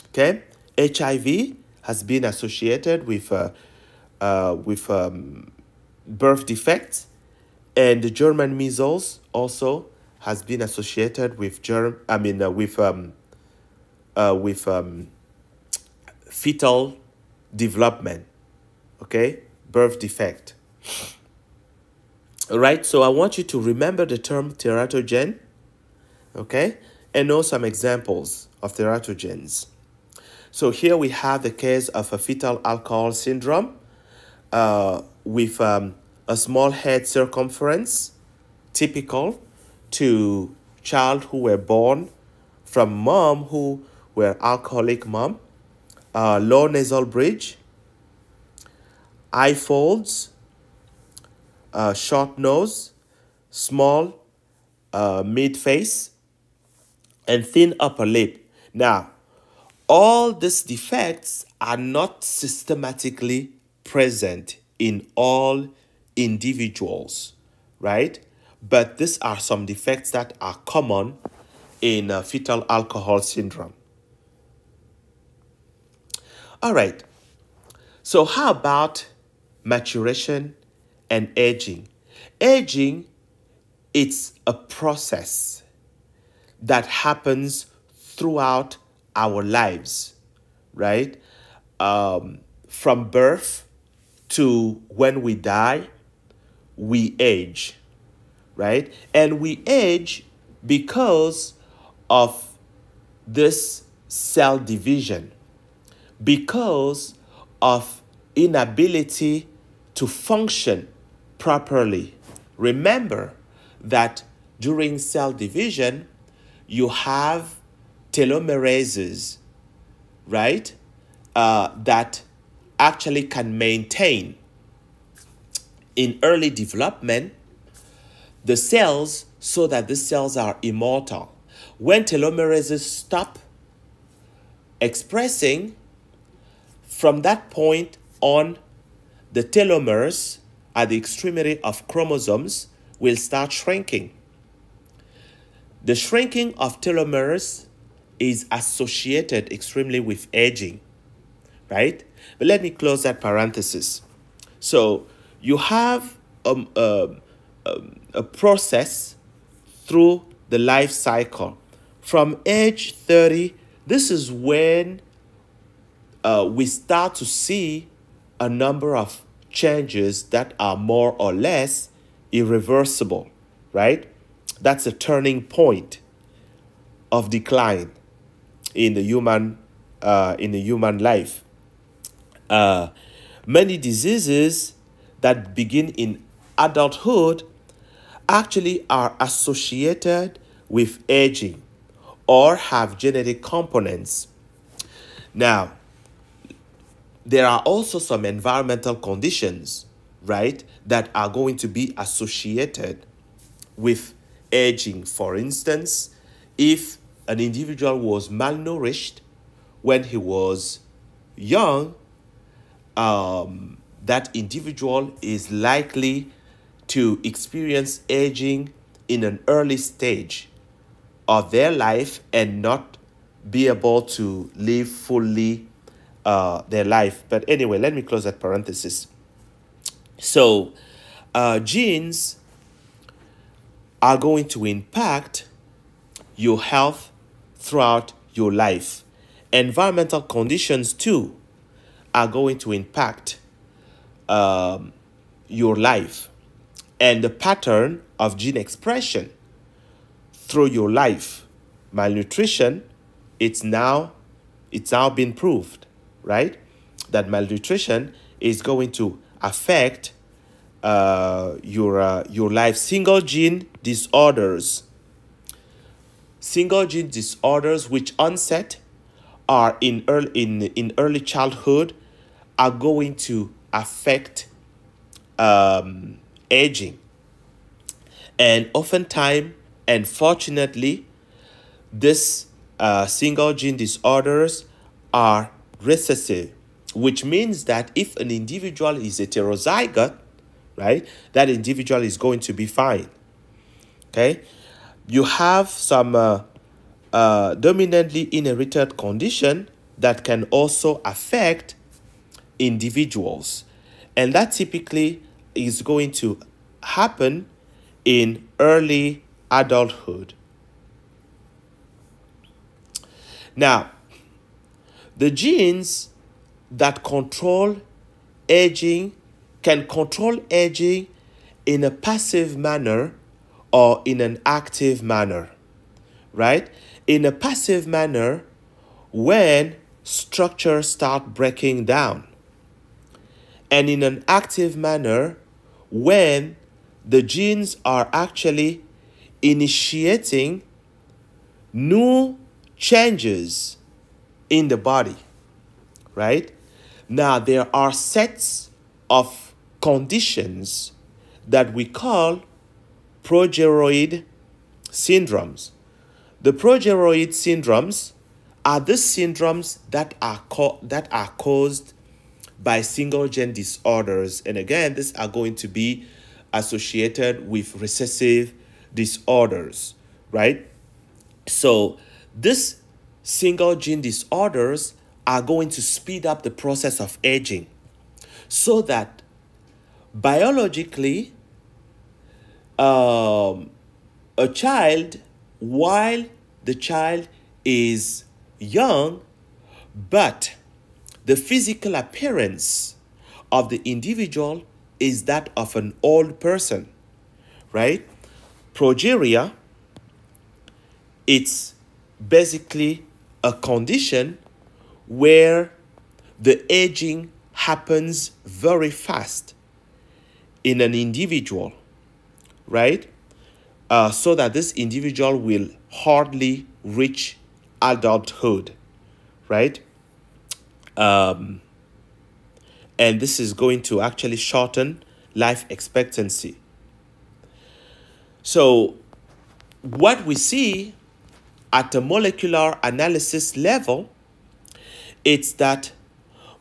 Okay, HIV has been associated with birth defects, and the German measles also has been associated with fetal development. Okay, birth defect. All right, so I want you to remember the term teratogen, okay, and know some examples of teratogens. So here we have the case of a fetal alcohol syndrome with a small head circumference, typical to child who were born from mom who were alcoholic mom, low nasal bridge, eye folds, short nose, small mid face, and thin upper lip. Now, all these defects are not systematically present in all individuals, right? But these are some defects that are common in fetal alcohol syndrome. All right. So how about maturation and aging? Aging, it's a process that happens throughout our lives, right? From birth to when we die, we age, right? And we age because of this cell division, because of inability to function properly. Remember that during cell division, you have telomerases, right? That actually can maintain in early development the cells so that the cells are immortal. When telomerases stop expressing, from that point on, the telomeres at the extremity of chromosomes will start shrinking. The shrinking of telomeres is associated extremely with aging, right? But let me close that parenthesis. So you have a process through the life cycle. From age 30, this is when we start to see a number of changes that are more or less irreversible, right? That's a turning point of decline in the human life. Many diseases that begin in adulthood actually are associated with aging or have genetic components. Now, there are also some environmental conditions, right, that are going to be associated with aging. For instance, if an individual was malnourished when he was young, that individual is likely to experience aging in an early stage of their life and not be able to live fully their life. But anyway, let me close that parenthesis. So, genes are going to impact your health throughout your life. Environmental conditions, too, are going to impact your life. And the pattern of gene expression through your life. Malnutrition, it's now been proved, right? That malnutrition is going to affect your life. Single gene disorders. Single gene disorders which onset are in early childhood are going to affect aging. And oftentimes, and fortunately, this single gene disorders are recessive, which means that if an individual is heterozygote, right, that individual is going to be fine. Okay, you have some dominantly inherited condition that can also affect individuals, and that typically is going to happen in early adulthood. Now, the genes that control aging can control aging in a passive manner or in an active manner, right? In a passive manner, when structures start breaking down, and in an active manner, when the genes are actually initiating new changes in the body, right? Now, there are sets of conditions that we call progeroid syndromes. The progeroid syndromes are the syndromes that are caused by single gene disorders. And again, these are going to be associated with recessive disorders, right? So these single gene disorders are going to speed up the process of aging so that biologically a child, while the child is young, but the physical appearance of the individual is that of an old person, right? Progeria, it's basically a condition where the aging happens very fast in an individual, right? So that this individual will hardly reach adulthood, right? And this is going to actually shorten life expectancy. So what we see at a molecular analysis level, it's that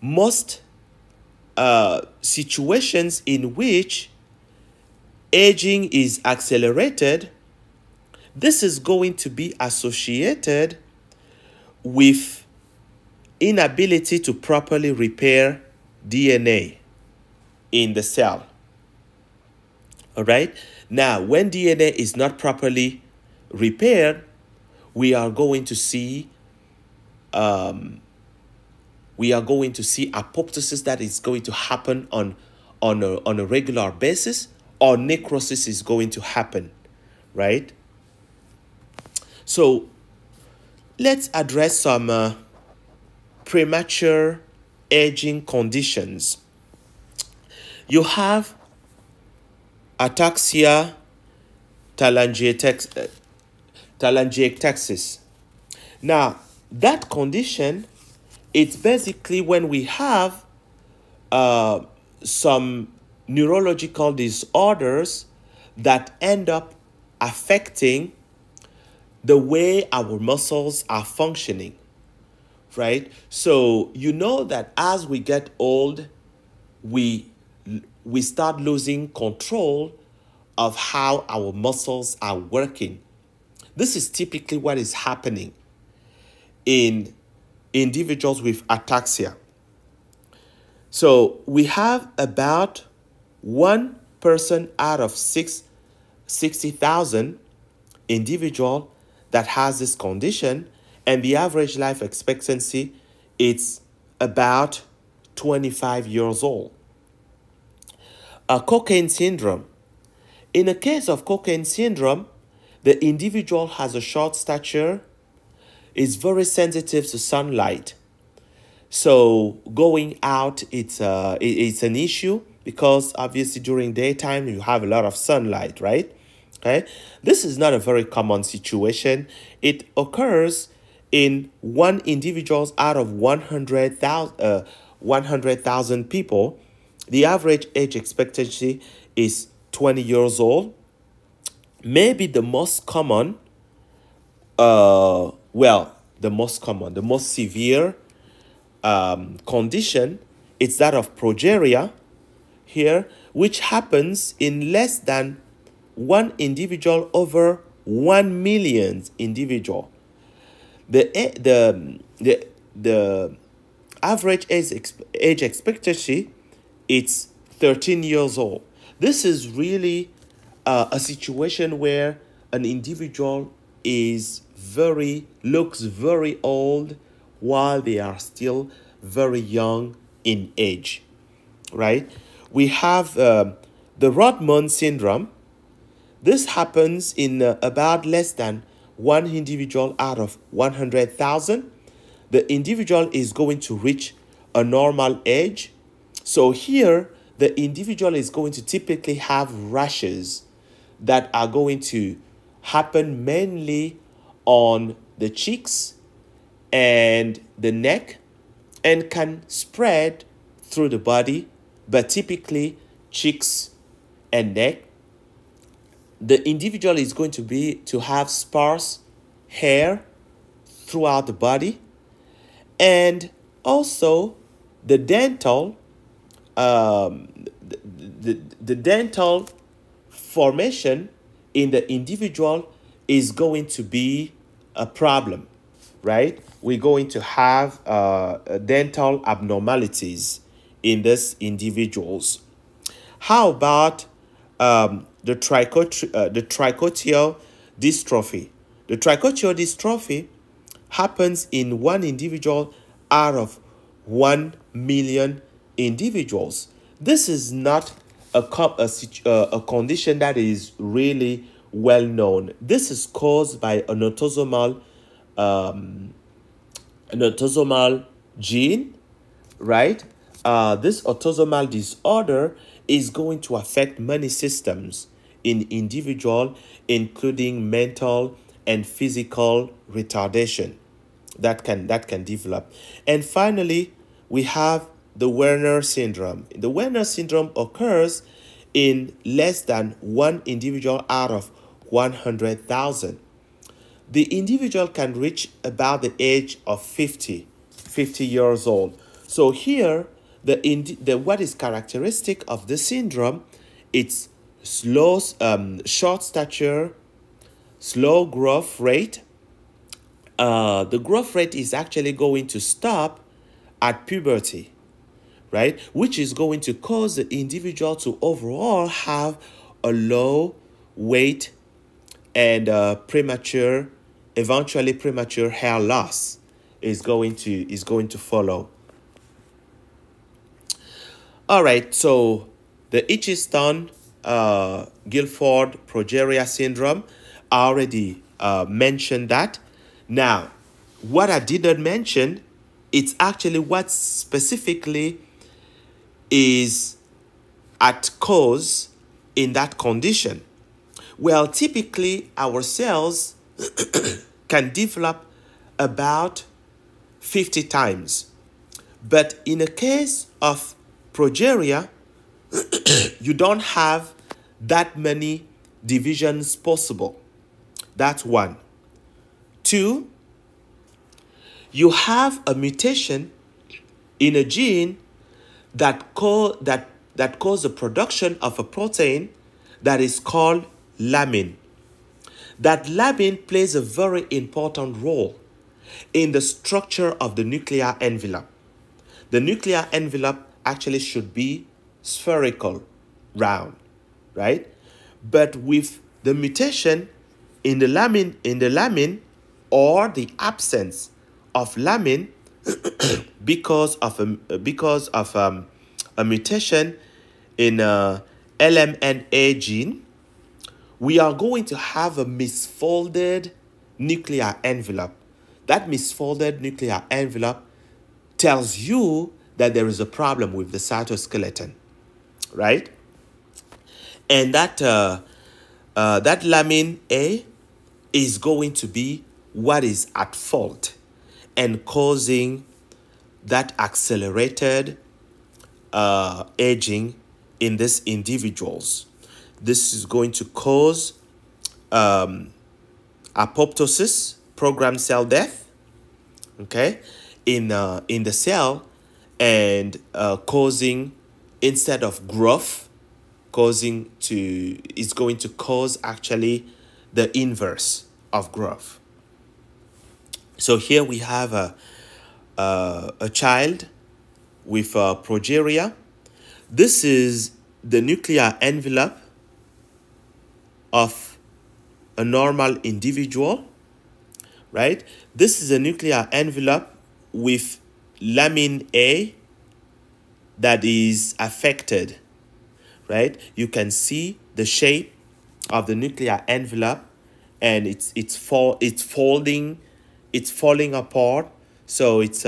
most situations in which aging is accelerated, this is going to be associated with inability to properly repair DNA in the cell. All right? Now, when DNA is not properly repaired, we are going to see apoptosis that is going to happen on a regular basis, or necrosis is going to happen, right? So let's address some premature aging conditions. You have ataxia telangiectasis. Now, that condition, it's basically when we have some neurological disorders that end up affecting the way our muscles are functioning, right? So you know that as we get old, we start losing control of how our muscles are working. This is typically what is happening in individuals with ataxia. So we have about 1% out of 60,000 individual that has this condition, and the average life expectancy is about 25 years old. Cocaine syndrome. In the case of cocaine syndrome, the individual has a short stature, is very sensitive to sunlight. So going out, it's an issue because obviously during daytime you have a lot of sunlight, right? Okay, this is not a very common situation. It occurs in one individuals out of 100,000 people. The average age expectancy is 20 years old. Maybe the most common, the most severe condition is that of progeria here, which happens in less than one individual over 1 million individual. The average age expectancy is 13 years old. This is really a situation where an individual looks very old while they are still very young in age, right? We have the Rodman syndrome. This happens in about less than one individual out of 100,000. The individual is going to reach a normal age. So here, the individual is going to typically have rashes that are going to happen mainly on the cheeks and the neck and can spread through the body, but typically cheeks and neck. The individual is going to have sparse hair throughout the body, and also the dental the dental formation in the individual is going to be a problem, right? We're going to have dental abnormalities in these individuals. How about the trichotial dystrophy? The trichotial dystrophy happens in one individual out of 1 million individuals. This is not a condition that is really well known. This is caused by an autosomal gene, right? This autosomal disorder is going to affect many systems in individual, including mental and physical retardation that can develop. And finally, we have the Werner syndrome. The Werner syndrome occurs in less than one individual out of 100,000. The individual can reach about the age of 50 years old. So here, what is characteristic of the syndrome, it's short stature, slow growth rate. The growth rate is actually going to stop at puberty, right? Which is going to cause the individual to overall have a low weight and eventually premature hair loss is going to follow. All right, so the Itchison Guilford progeria syndrome, I already mentioned that. Now, what I didn't mention, it's actually what specifically is at cause in that condition. Well, typically our cells can develop about 50 times. But in a case of progeria, you don't have that many divisions possible. That's one. Two, you have a mutation in a gene that cause the production of a protein that is called lamin. That lamin plays a very important role in the structure of the nuclear envelope. The nuclear envelope actually should be spherical, round, right? But with the mutation in the lamin or the absence of lamin because of a mutation in a LMNA gene, we are going to have a misfolded nuclear envelope. That misfolded nuclear envelope tells you that there is a problem with the cytoskeleton, right? And that lamin A is going to be what is at fault and causing that accelerated aging in these individuals. This is going to cause apoptosis, programmed cell death, okay, in the cell, and causing, instead of growth, is going to cause actually the inverse of growth. So here we have a child with progeria. This is the nuclear envelope of a normal individual, right? This is a nuclear envelope with lamin A that is affected, right? You can see the shape of the nuclear envelope, and it's falling apart. So it's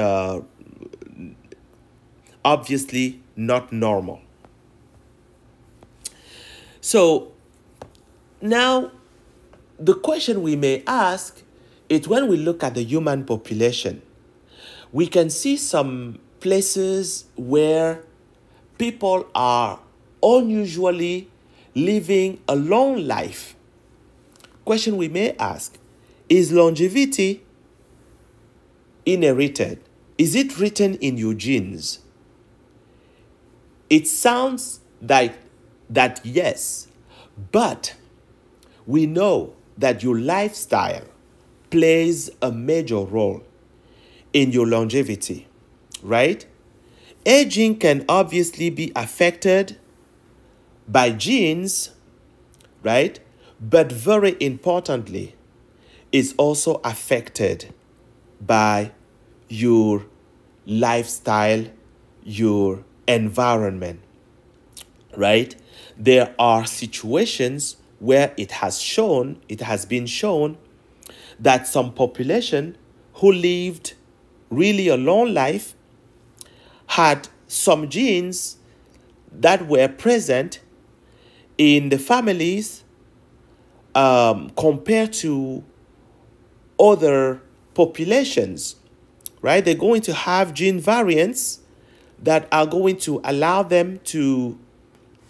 obviously not normal. So now the question we may ask is, when we look at the human population, we can see some places where people are unusually living a long life. Question we may ask, is longevity inherited? Is it written in your genes? It sounds like that, yes, but we know that your lifestyle plays a major role in your longevity, right? Aging can obviously be affected by genes, right? But very importantly, it's also affected by your lifestyle, your environment, right? There are situations where it has been shown that some population who lived really a long life had some genes that were present in the families compared to other populations, right? They're going to have gene variants that are going to allow them to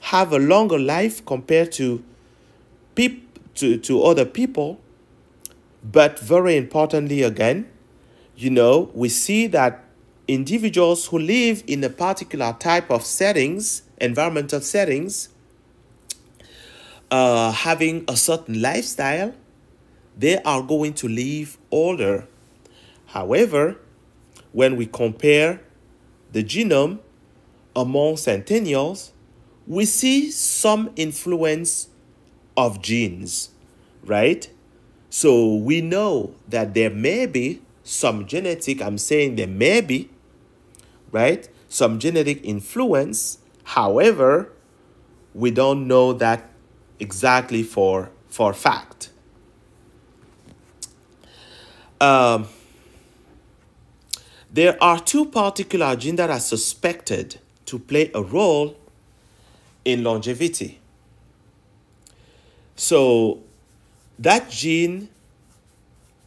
have a longer life compared to other people. But very importantly, again, we see that individuals who live in a particular type of settings, environmental settings, having a certain lifestyle, they are going to live older. However, when we compare the genome among centennials, we see some influence of genes, right? So we know that there may be some genetic, I'm saying there may be, right, some genetic influence. However, we don't know that exactly for fact. There are two particular genes that are suspected to play a role in longevity. So that gene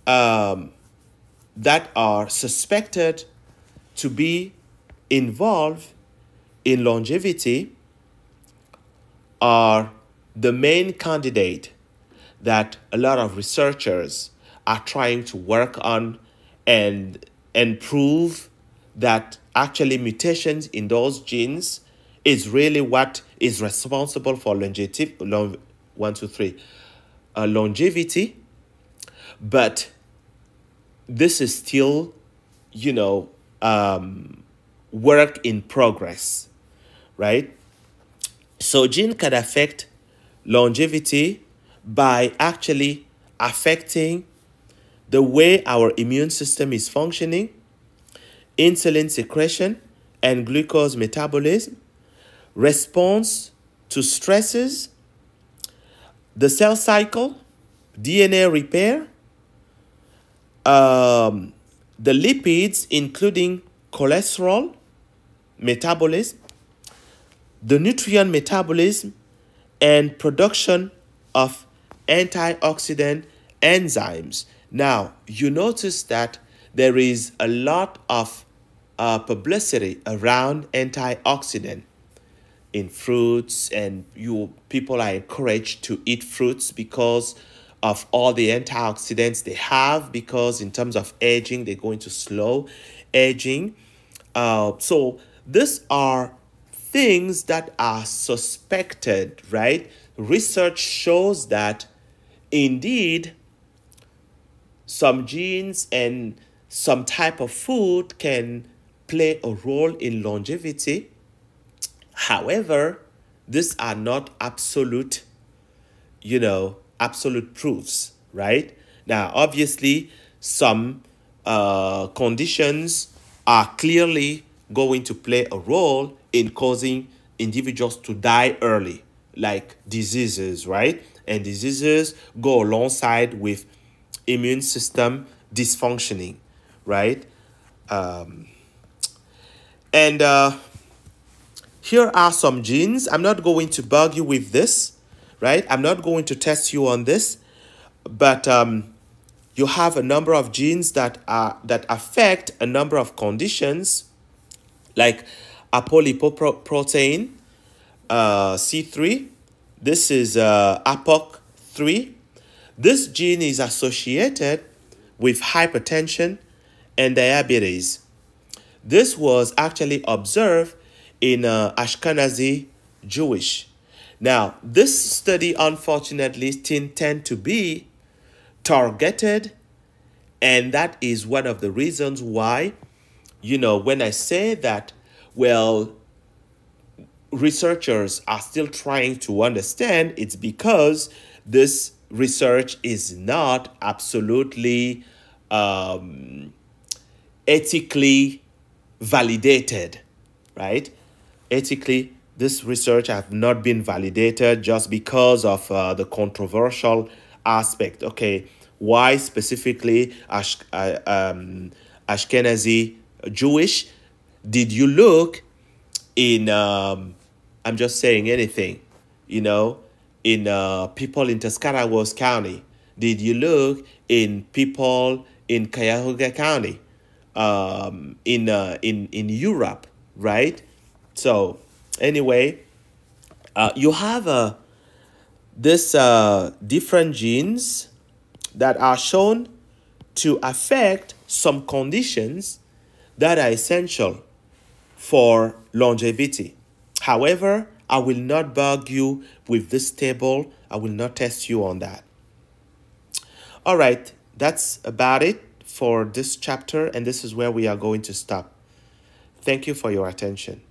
that are suspected to be involved in longevity are the main candidate that a lot of researchers are trying to work on and prove that actually mutations in those genes is really what is responsible for one, two, three, longevity, but this is still, work in progress, right? So gene can affect longevity by actually affecting the way our immune system is functioning, insulin secretion and glucose metabolism, response to stresses, the cell cycle, DNA repair, the lipids, including cholesterol metabolism, the nutrient metabolism, and production of antioxidant enzymes. Now, you notice that there is a lot of publicity around antioxidant in fruits, and people are encouraged to eat fruits because of all the antioxidants they have, because in terms of aging, they're going to slow aging. So these are things that are suspected, right? Research shows that indeed some genes and some type of food can play a role in longevity. However, these are not absolute, absolute proofs, right? Now, obviously, some conditions are clearly going to play a role in causing individuals to die early, like diseases, right? And diseases go alongside with immune system dysfunctioning, right? And here are some genes. I'm not going to bug you with this, right? I'm not going to test you on this, but you have a number of genes that affect a number of conditions, like apolipoprotein C3. This is APOC3. This gene is associated with hypertension and diabetes. This was actually observed in Ashkenazi Jewish. Now, this study unfortunately tend to be targeted, and that is one of the reasons why, when I say that, well, researchers are still trying to understand, it's because this research is not absolutely ethically validated, right? Ethically, this research have not been validated just because of the controversial aspect. Okay, why specifically Ashkenazi Jewish? Did you look in, I'm just saying anything, in people in Tuscarawas County? Did you look in people in Cuyahoga County, in Europe, right? So anyway, you have this different genes that are shown to affect some conditions that are essential for longevity. However, I will not bug you with this table. I will not test you on that. All right, that's about it for this chapter, and this is where we are going to stop. Thank you for your attention.